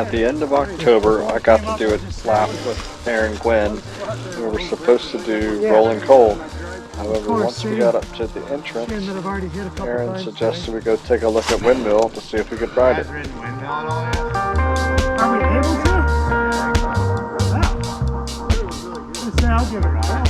At the end of October, I got to do a lap with Aaron Gwynn. We were supposed to do rolling coal. However, once we got up to the entrance, Aaron suggested we go take a look at Windmill to see if we could ride it. Are we able to? Yeah. I'll give it a try.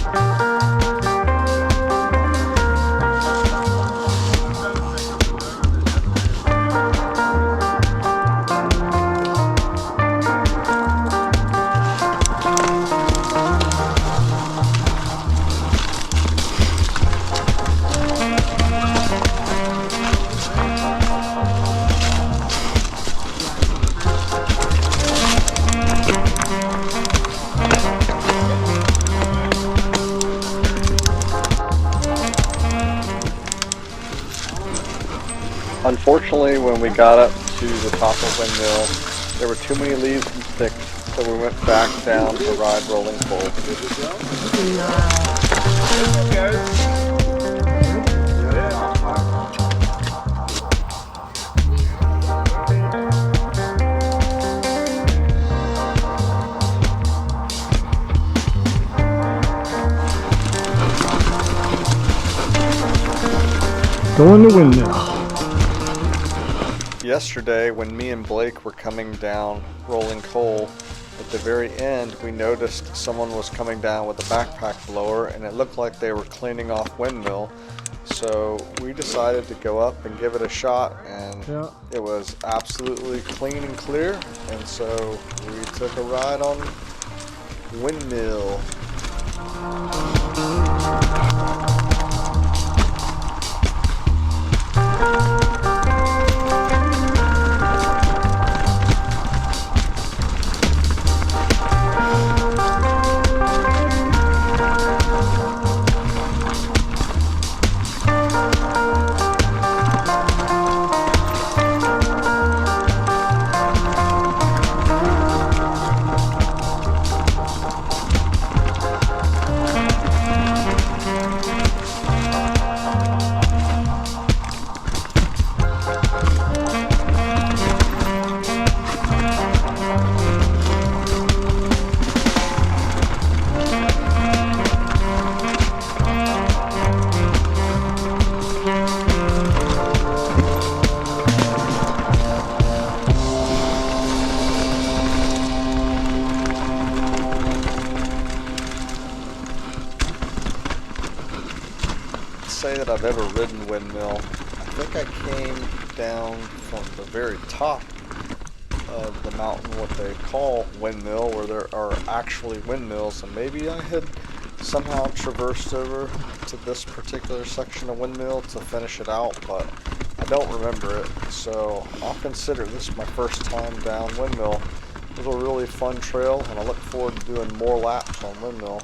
Unfortunately, when we got up to the top of Windmill, there were too many leaves and sticks, so we went back down to ride rolling coal. Going to Windmill. Yesterday, when me and Blake were coming down rolling coal, at the very end we noticed someone was coming down with a backpack blower and it looked like they were cleaning off Windmill. So we decided to go up and give it a shot, and it was absolutely clean and clear, and so we took a ride on Windmill. Say that I've ever ridden Windmill. I think I came down from the very top of the mountain, what they call Windmill, where there are actually windmills, and maybe I had somehow traversed over to this particular section of Windmill to finish it out, but I don't remember it, so I'll consider this my first time down Windmill. It was a really fun trail, and I look forward to doing more laps on Windmill.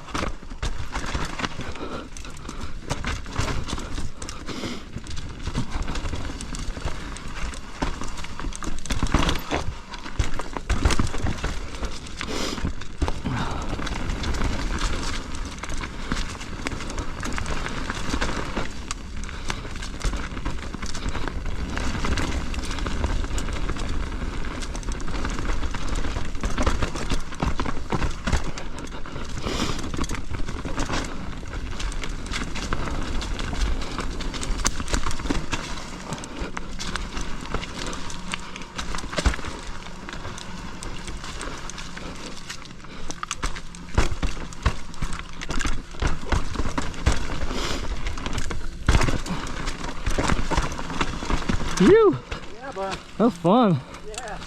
Phew! Yeah, bud. That's fun. Yeah.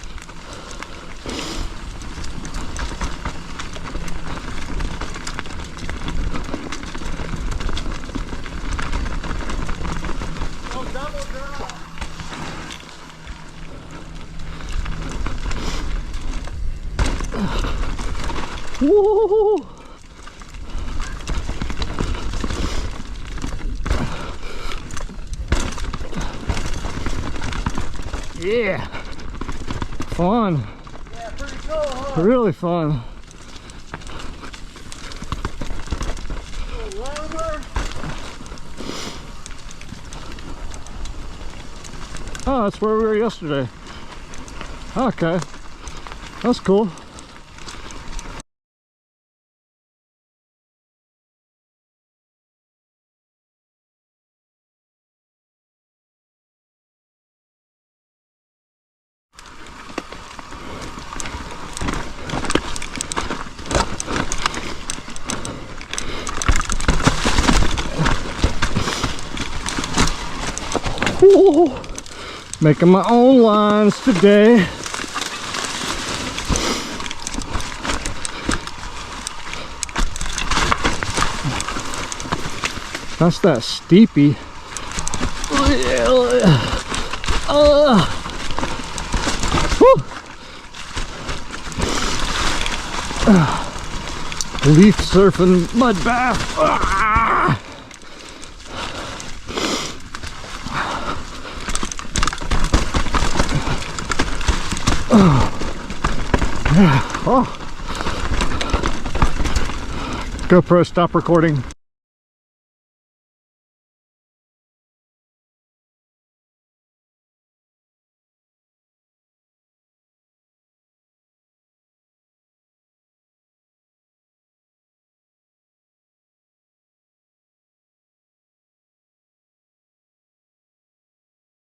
No double draw. Woo! Yeah, fun. Yeah, pretty cool, huh? Really fun. Little warmer. Oh, that's where we were yesterday. Okay. That's cool. Whoa. Making my own lines today. That's that steepy. Leaf surfing mud bath. GoPro, stop recording.